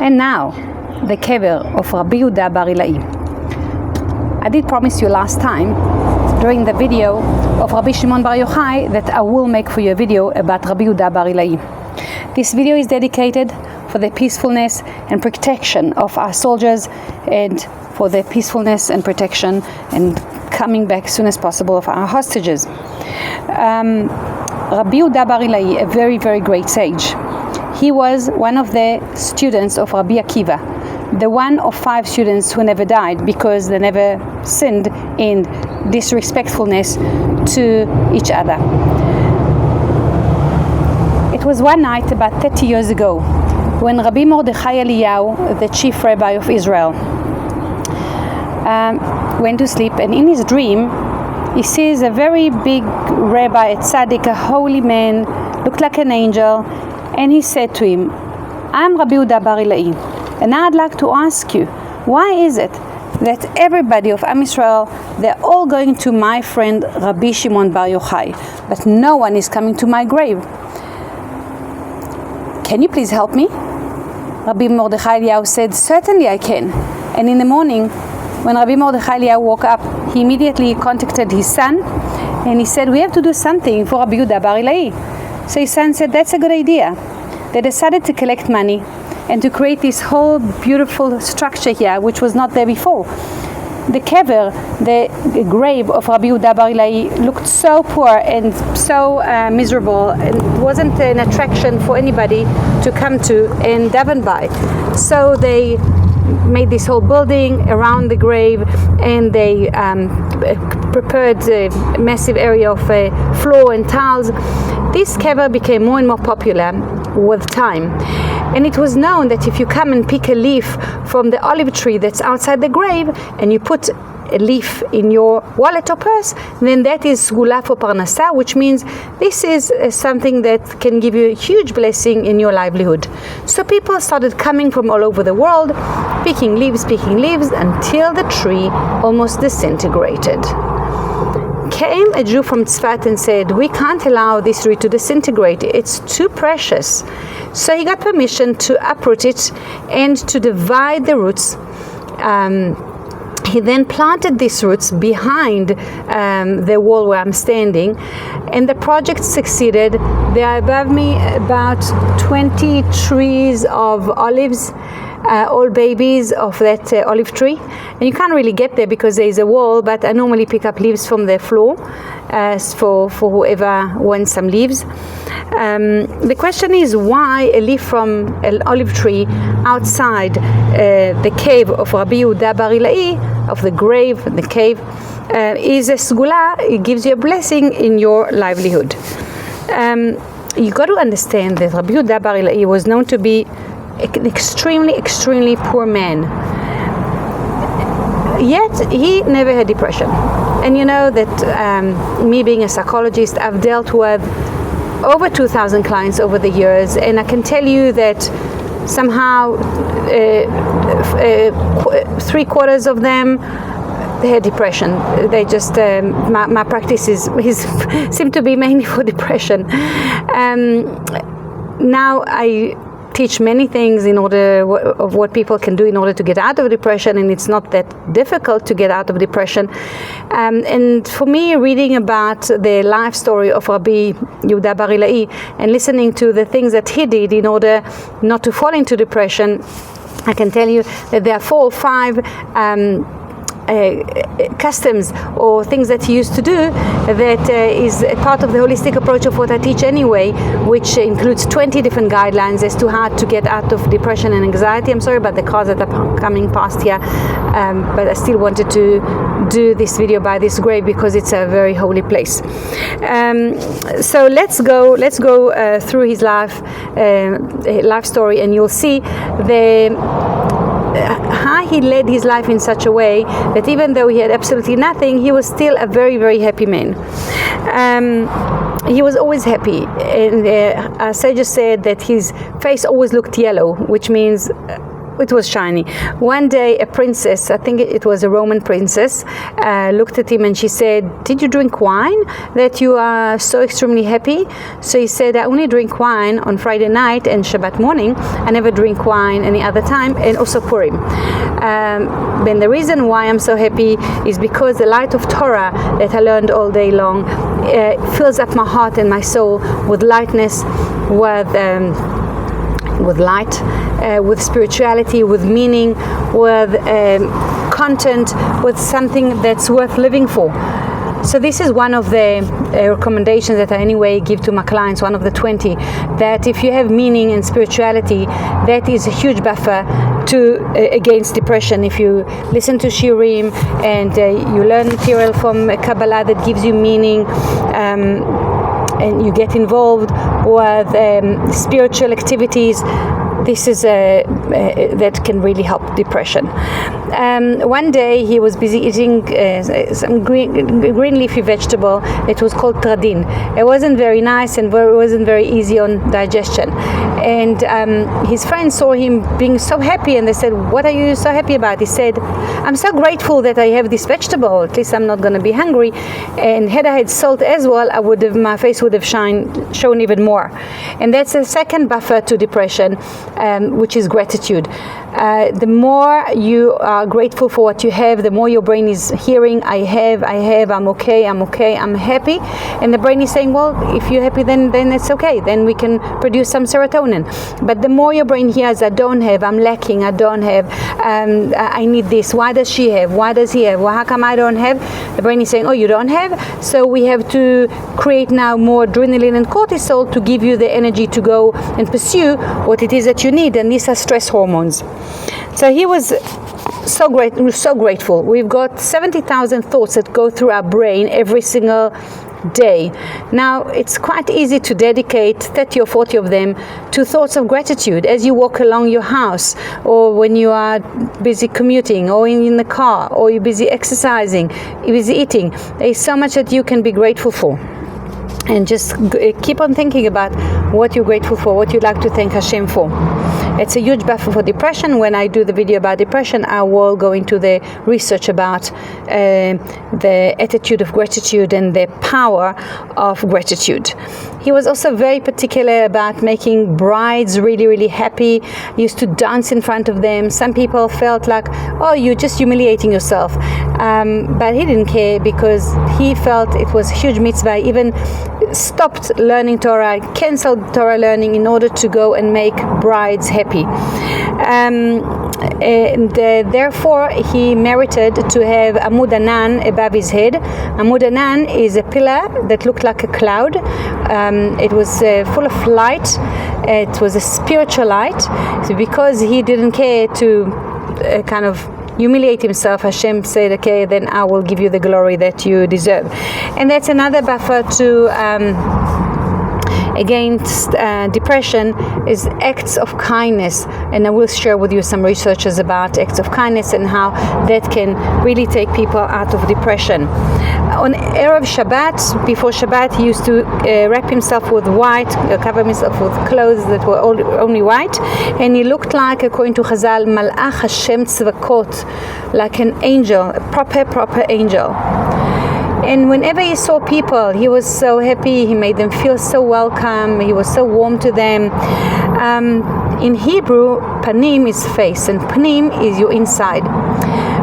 And now, the kever of Rabbi Yehuda Bar Ila'i. I did promise you last time, during the video of Rabbi Shimon Bar Yochai, that I will make for you a video about Rabbi Yehuda Bar Ila'i. This video is dedicated for the peacefulness and protection of our soldiers, and for the peacefulness and protection and coming back as soon as possible of our hostages. Rabbi Yehuda Bar Ila'i, a very, very great sage. He was one of the students of Rabbi Akiva, the one of 5 students who never died because they never sinned in disrespectfulness to each other. It was one night about 30 years ago when Rabbi Mordechai Eliyahu, the chief rabbi of Israel, went to sleep, and in his dream he sees a very big rabbi, a tzaddik, a holy man, looked like an angel, and he said to him, "I'm Rabbi Yehuda Bar Ila'i, and I'd like to ask you, why is it that everybody of Am Yisrael, they're all going to my friend Rabbi Shimon Bar Yochai, but no one is coming to my grave? Can you please help me?" Rabbi Mordechai Eliyahu said, "Certainly I can." And in the morning, when Rabbi Mordechai Eliyahu woke up, he immediately contacted his son, and he said, "We have to do something for Rabbi Yehuda Bar Ila'i." So his son said, "That's a good idea." They decided to collect money and to create this whole beautiful structure here, which was not there before. The kever, the grave of Rabbi Yehuda Bar Ila'i, looked so poor and so miserable, and it wasn't an attraction for anybody to come to and daven by. So they made this whole building around the grave, and they prepared a massive area of floor and tiles. This kever became more and more popular with time, and it was known that if you come and pick a leaf from the olive tree that's outside the grave and you put a leaf in your wallet or purse, then that is sgula for parnasa, which means this is something that can give you a huge blessing in your livelihood. So people started coming from all over the world, picking leaves, until the tree almost disintegrated. Came a Jew from Tzfat and said, "We can't allow this tree to disintegrate, it's too precious." So he got permission to uproot it and to divide the roots. He then planted these roots behind the wall where I'm standing, and the project succeeded. There are above me about 20 trees of olives, all babies of that olive tree, and you can't really get there because there is a wall, but I normally pick up leaves from the floor for whoever wants some leaves. The question is, why a leaf from an olive tree outside the cave of Rabbi Yehuda Bar Ila'i, of the grave, the cave, is a sgula. It gives you a blessing in your livelihood. You got to understand that Rabbi Yehuda Bar Ila'i was known to be an extremely poor man. Yet he never had depression. And you know that me being a psychologist, I've dealt with over 2,000 clients over the years, and I can tell you that somehow 3/4 of them, they had depression. They just my practice is seem to be mainly for depression. Now I teach many things in order of what people can do in order to get out of depression, and it's not that difficult to get out of depression. And for me, reading about the life story of Rabbi Yehuda Bar Ila'i and listening to the things that he did in order not to fall into depression, I can tell you that there are 4 or 5 customs or things that he used to do that is a part of the holistic approach of what I teach anyway, which includes 20 different guidelines as to how to get out of depression and anxiety. I'm sorry about the cars that are coming past here, but I still wanted to do this video by this grave because it's a very holy place. So let's go through his life story, and you'll see how he led his life in such a way that even though he had absolutely nothing, he was still a very, very happy man. He was always happy, and our sages said that his face always looked yellow, which means it was shiny. One day a princess, I think it was a Roman princess, looked at him and she said, "Did you drink wine that you are so extremely happy?" So he said, "I only drink wine on Friday night and Shabbat morning. I never drink wine any other time, and also Purim. Then the reason why I'm so happy is because the light of Torah that I learned all day long fills up my heart and my soul with lightness, with light, with spirituality, with meaning, with content, with something that's worth living for." So this is one of the recommendations that I anyway give to my clients, one of the 20, that if you have meaning and spirituality, that is a huge buffer against depression. If you listen to Shiurim and you learn material from Kabbalah that gives you meaning, and you get involved with spiritual activities, this is that can really help depression. One day he was busy eating some green leafy vegetable. It was called tradin. It wasn't very nice and it wasn't very easy on digestion. And his friends saw him being so happy, and they said, "What are you so happy about?" He said, "I'm so grateful that I have this vegetable. At least I'm not going to be hungry. And had I had salt as well, my face would have shown even more." And that's the second buffer to depression, which is gratitude. The more you are grateful for what you have, the more your brain is hearing, I have, I'm okay, I'm happy. And the brain is saying, well, if you're happy, then it's okay. Then we can produce some serotonin. But the more your brain hears, I don't have, I'm lacking, I don't have, I need this. Why does she have? Why does he have? Well, how come I don't have? The brain is saying, oh, you don't have? So we have to create now more adrenaline and cortisol to give you the energy to go and pursue what it is that you need. And these are stress hormones. So he was so grateful. We've got 70,000 thoughts that go through our brain every single day. Now, it's quite easy to dedicate 30 or 40 of them to thoughts of gratitude as you walk along your house, or when you are busy commuting, or in the car, or you're busy exercising, you're busy eating. There's so much that you can be grateful for. And just keep on thinking about what you're grateful for, what you'd like to thank Hashem for. It's a huge buffer for depression. When I do the video about depression, I will go into the research about the attitude of gratitude and the power of gratitude. He was also very particular about making brides really, really happy. He used to dance in front of them. Some people felt like, oh, you're just humiliating yourself. But he didn't care, because he felt it was a huge mitzvah. Even stopped learning Torah, cancelled Torah learning in order to go and make brides happy. Therefore, he merited to have Amud Anan above his head. Amud Anan is a pillar that looked like a cloud. It was full of light. It was a spiritual light. So because he didn't care to kind of humiliate himself, Hashem said, okay, then I will give you the glory that you deserve. And that's another buffer to against depression, is acts of kindness. And I will share with you some researches about acts of kindness and how that can really take people out of depression. On Erev Shabbat, before Shabbat, he used to wrap himself with white, cover himself with clothes that were only white, and he looked like, according to Chazal, Malach Hashem Tzvakot, like an angel, a proper angel. And whenever he saw people, he was so happy. He made them feel so welcome. He was so warm to them. In Hebrew, panim is face, and panim is your inside.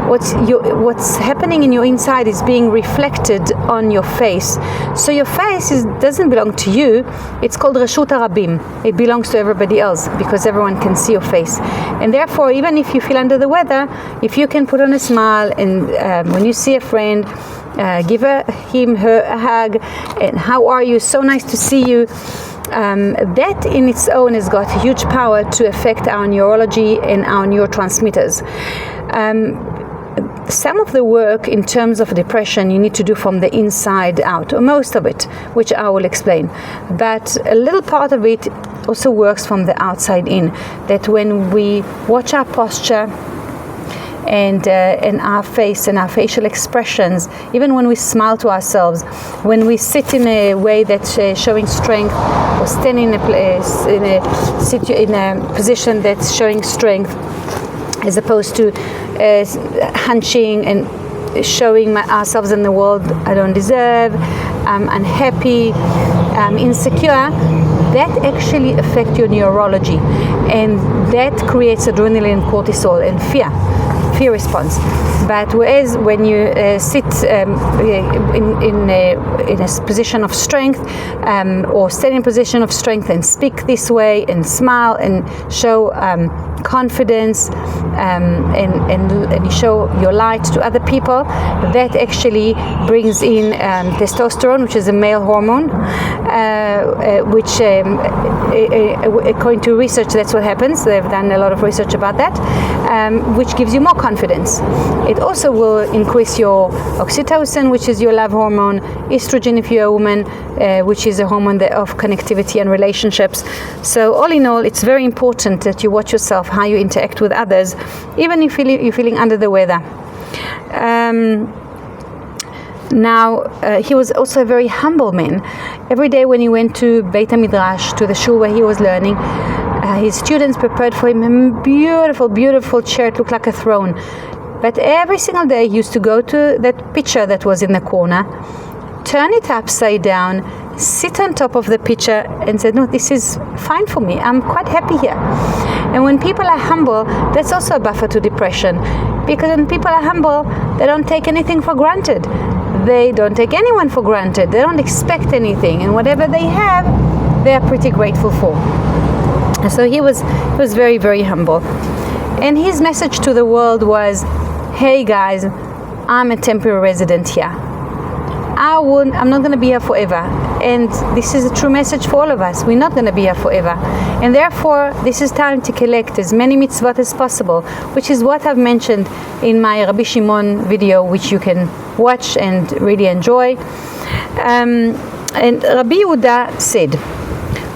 What's happening in your inside is being reflected on your face. So your face doesn't belong to you. It's called Rashut HaRabim. It belongs to everybody else, because everyone can see your face. And therefore, even if you feel under the weather, if you can put on a smile, and when you see a friend, give her a hug, and how are you? So nice to see you. That in its own has got huge power to affect our neurology and our neurotransmitters. Some of the work in terms of depression you need to do from the inside out, or most of it, which I will explain. But a little part of it also works from the outside in, that when we watch our posture and our face and our facial expressions, even when we smile to ourselves, when we sit in a way that's showing strength, or stand in a position that's showing strength, as opposed to hunching and showing ourselves in the world I don't deserve, I'm unhappy, I'm insecure. That actually affects your neurology, and that creates adrenaline, cortisol, and fear response. But whereas when you sit in a position of strength, or stand in a position of strength and speak this way and smile and show confidence, and you show your light to other people, that actually brings in testosterone, which is a male hormone, which according to research, that's what happens. They've done a lot of research about that, which gives you more confidence. It also will increase your oxytocin, which is your love hormone, estrogen if you're a woman, which is a hormone of connectivity and relationships. So all in all, it's very important that you watch yourself, how you interact with others, even if you're feeling under the weather. Now, he was also a very humble man. Every day when he went to Beit HaMidrash, to the shul where he was learning, his students prepared for him a beautiful, beautiful chair. It looked like a throne. But every single day he used to go to that picture that was in the corner, turn it upside down, sit on top of the picture and said, no, this is fine for me. I'm quite happy here. And when people are humble, that's also a buffer to depression. Because when people are humble, they don't take anything for granted. They don't take anyone for granted. They don't expect anything. And whatever they have, they are pretty grateful for. So he was very, very humble. And his message to the world was, hey guys, I'm a temporary resident here. I'm not going to be here forever. And this is a true message for all of us. We're not going to be here forever. And therefore, this is time to collect as many mitzvot as possible, which is what I've mentioned in my Rabbi Shimon video, which you can watch and really enjoy. And Rabbi Yehuda said,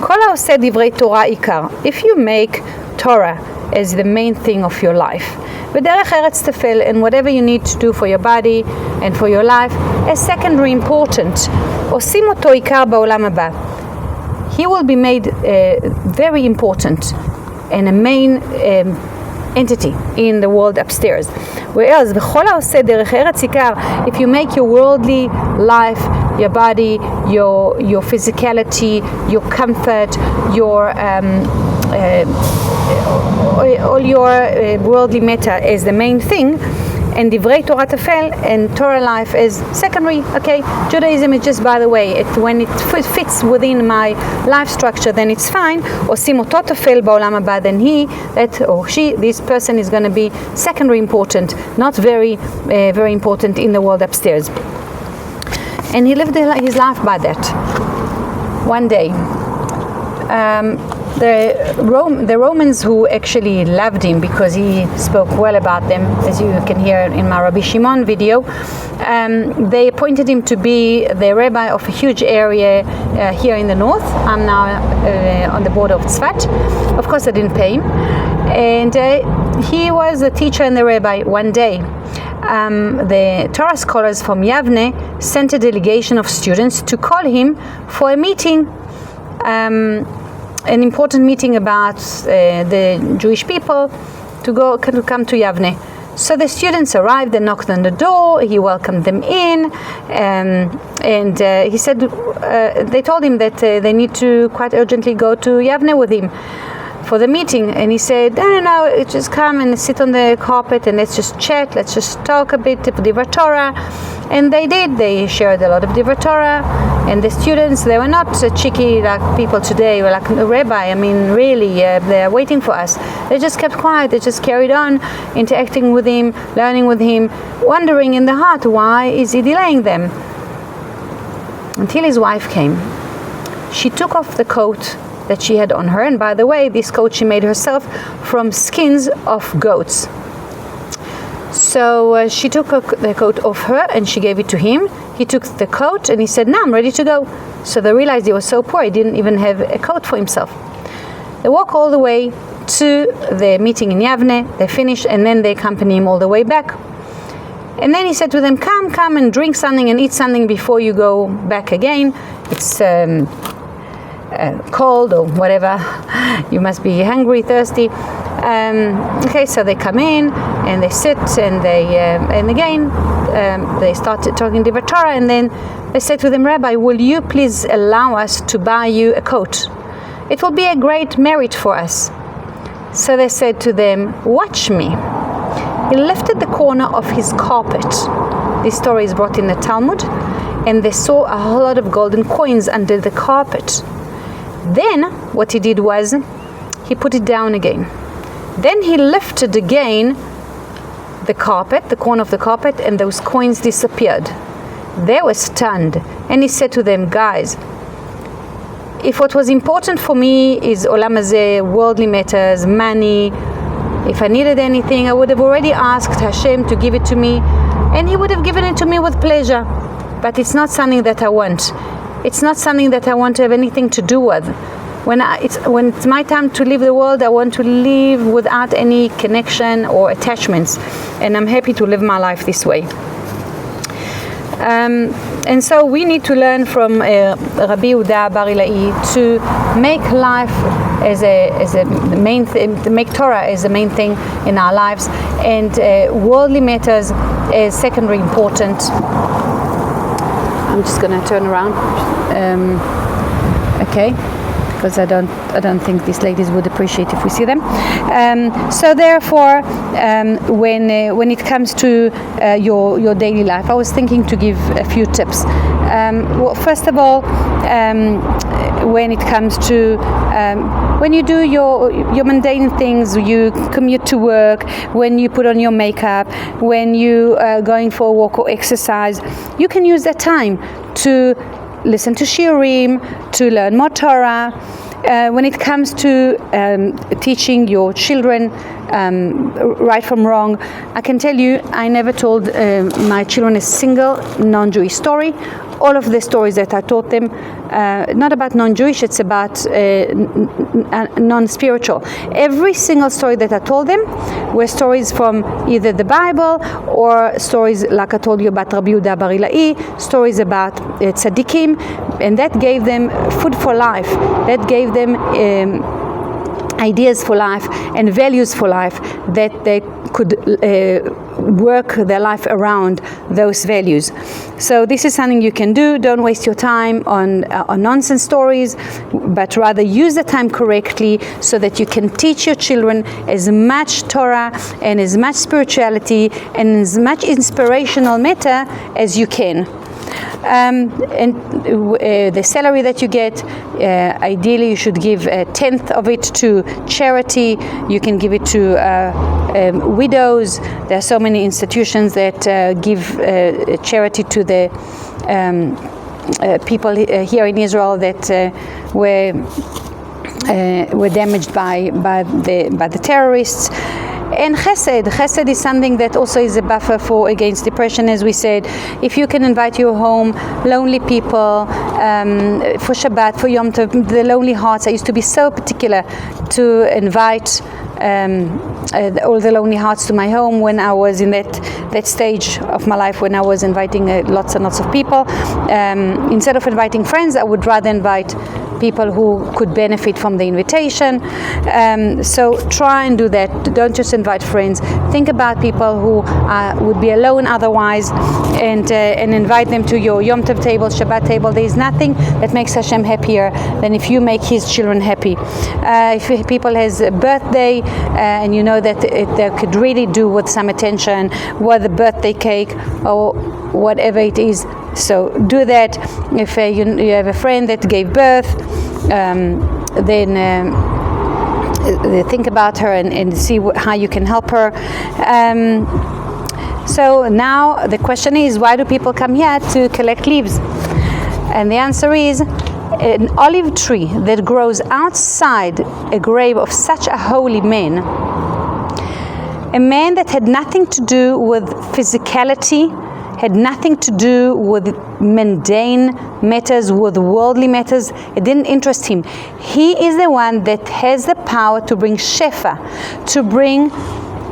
Kol ha'oseh divrei Torah ikar. If you make Torah as the main thing of your life, b'derech eretz tefel, and whatever you need to do for your body and for your life as secondary important, osim oto ikar ba'olam haba. He will be made very important and a main entity in the world upstairs. Whereas v'chol ha'oseh derech eretz ikar, if you make your worldly life, your body, your physicality, your comfort, your all your worldly matter is the main thing, and divrei Torah tefel and Torah life is secondary. Okay, Judaism is just by the way. When it fits within my life structure, then it's fine. Osim oto tefel ba'olam haba, then this person is going to be secondary important, not very important in the world upstairs. And he lived his life by that. One day, the Romans, who actually loved him because he spoke well about them, as you can hear in my Rabbi Shimon video, they appointed him to be the rabbi of a huge area here in the north. I'm now on the border of Tzfat. Of course, I didn't pay him. And he was the teacher and the rabbi. One day, the Torah scholars from Yavne sent a delegation of students to call him for a meeting, an important meeting about the Jewish people to come to Yavne. So the students arrived and knocked on the door. He welcomed them in, and he said they told him that they need to quite urgently go to Yavne with him for the meeting. And he said, no, just come and sit on the carpet and let's just chat, let's just talk a bit of Divrei Torah. And they did. They shared a lot of Divrei Torah. And the students, they were not cheeky like people today, were like, Rabbi, I mean, really, they're waiting for us. They just kept quiet. They just carried on interacting with him, learning with him, wondering in the heart, why is he delaying them? Until his wife came. She took off the coat that she had on her. And by the way, this coat she made herself from skins of goats. So she took the coat off her and she gave it to him. He took the coat and he said, now I'm ready to go. So they realized he was so poor, he didn't even have a coat for himself. They walk all the way to the meeting in Yavne, they finish, and then they accompany him all the way back. And then he said to them, come and drink something and eat something before you go back again. It's cold or whatever. You must be hungry, thirsty. Okay, so they come in and they sit and they start talking Divrei Torah, and then they say to them, Rabbi, will you please allow us to buy you a coat? It will be a great merit for us. So they said to them, watch me. He lifted the corner of his carpet. This story is brought in the Talmud, and they saw a whole lot of golden coins under the carpet. Then what he did was he put it down again. Then he lifted again the carpet, the corner of the carpet, and those coins disappeared. They were stunned, and he said to them, guys, if what was important for me is olam hazeh, worldly matters, money, if I needed anything, I would have already asked Hashem to give it to me, and He would have given it to me with pleasure. But it's not something that I want. It's not something that I want to have anything to do with. When it's my time to leave the world, I want to live without any connection or attachments, and I'm happy to live my life this way. And so we need to learn from Rabbi Yehuda Bar Ila'i to make life as a main thing, to make Torah as the main thing in our lives, and worldly matters as secondary important. I'm just going to turn around. Okay. Because I don't think these ladies would appreciate if we see them. So therefore, when it comes to your daily life, I was thinking to give a few tips. Well, first of all, when it comes to when you do your mundane things, you commute to work, when you put on your makeup, when you are going for a walk or exercise, you can use that time to listen to shiurim, to learn more Torah. When it comes to teaching your children right from wrong, I can tell you, I never told my children a single non-Jewish story. All of the stories that I taught them, not about non-Jewish, it's about non-spiritual. Every single story that I told them were stories from either the Bible or stories like I told you about Rabbi Yehuda Bar Ila'i, stories about tzaddikim, and that gave them food for life. That gave them ideas for life and values for life, that they could work their life around those values. So this is something you can do. Don't waste your time on nonsense stories, but rather use the time correctly so that you can teach your children as much Torah and as much spirituality and as much inspirational matter as you can. And the salary that you get, ideally you should give a tenth of it to charity. You can give it to widows. There are so many institutions that give charity to the people here in Israel that were damaged by the terrorists. And chesed is something that also is a buffer against depression, as we said. If you can invite to your home lonely people for Shabbat, for Yom Tov, the lonely hearts. I used to be so particular to invite all the lonely hearts to my home when I was in that stage of my life when I was inviting lots and lots of people. Instead of inviting friends, I would rather invite people who could benefit from the invitation. So try and do that. Don't just invite friends. Think about people who would be alone otherwise, and invite them to your Yom Tov table, Shabbat table. There is nothing that makes Hashem happier than if you make His children happy. If people has a birthday and you know that they could really do with some attention, whether the birthday cake or whatever it is, so do that. If you have a friend that gave birth, then think about her and see how you can help her. So now the question is, why do people come here to collect leaves? And the answer is, an olive tree that grows outside a grave of such a holy man, a man that had nothing to do with physicality, had nothing to do with mundane matters, with worldly matters. It didn't interest him. He is the one that has the power to bring shefa, to bring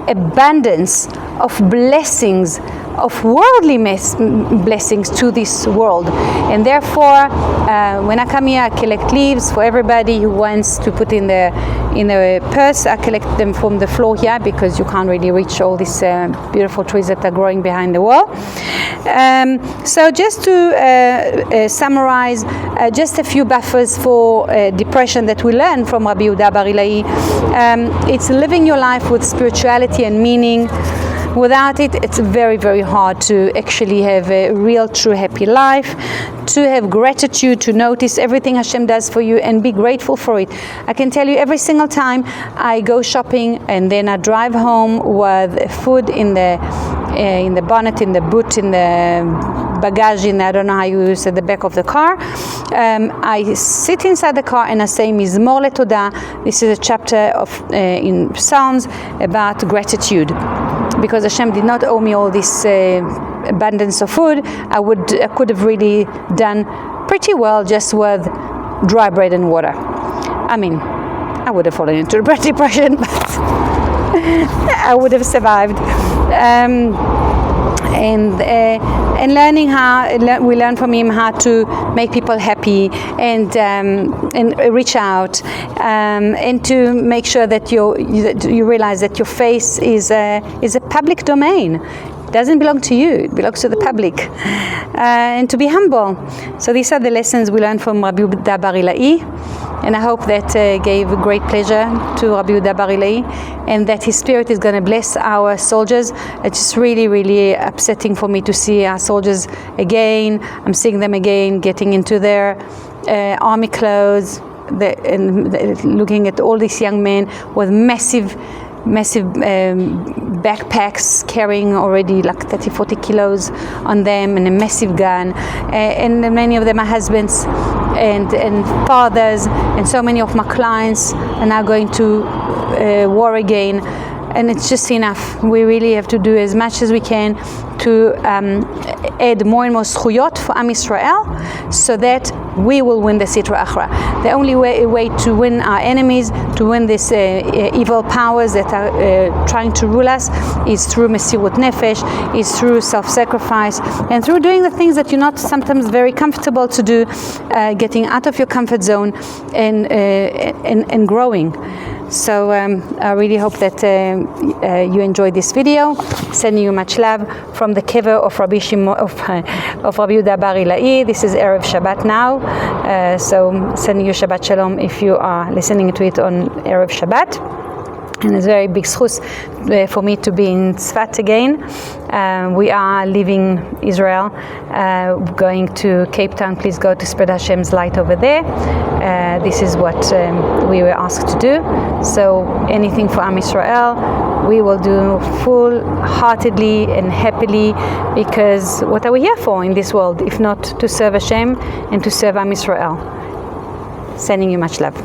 abundance of blessings, of worldly blessings to this world. And therefore, when I come here, I collect leaves for everybody who wants to put in the purse. I collect them from the floor here because you can't really reach all these beautiful trees that are growing behind the wall. So just to summarize, just a few buffers for depression that we learn from Rabbi Yehuda Bar Ila'i. It's living your life with spirituality and meaning. Without it, it's very, very hard to actually have a real, true, happy life, to have gratitude, to notice everything Hashem does for you and be grateful for it. I can tell you every single time I go shopping and then I drive home with food in the bonnet, in the boot, in the bagage, I don't know how you say, the back of the car. I sit inside the car and I say Mizmor LeTodah. This is a chapter of in Psalms about gratitude. Because Hashem did not owe me all this abundance of food, I could have really done pretty well just with dry bread and water. I mean, I would have fallen into a depression, but I would have survived. And learning we learn from him how to make people happy and reach out and to make sure that you realize that your face is a public domain. It doesn't belong to you, it belongs to the public. And to be humble. So these are the lessons we learned from Rabbi Yehuda Bar Ila'i. And I hope that gave great pleasure to Rabbi Yehuda Bar Ila'i, and that his spirit is going to bless our soldiers. It's just really, really upsetting for me to see our soldiers again. I'm seeing them again getting into their army clothes and looking at all these young men with massive backpacks carrying already like 30-40 kilos on them and a massive gun, and many of them are husbands and fathers, and so many of my clients are now going to war again, and it's just enough. We really have to do as much as we can to add more and more zchuyot for Am Yisrael, so that we will win the Sitra Achra. The only way to win our enemies, to win these evil powers that are trying to rule us, is through Mesirut Nefesh, is through self-sacrifice, and through doing the things that you're not sometimes very comfortable to do, getting out of your comfort zone and growing. So I really hope that you enjoyed this video. Sending you much love from the kever of Rabbi Yehuda Bar Ila'i. This is Erev Shabbat now, so sending you Shabbat Shalom if you are listening to it on Erev Shabbat. And it's a very big schus for me to be in Tzfat again. We are leaving Israel, going to Cape Town. Please go to spread Hashem's light over there. This is what we were asked to do. So anything for Am Yisrael, we will do full-heartedly and happily, because what are we here for in this world if not to serve Hashem and to serve Am Yisrael? Sending you much love.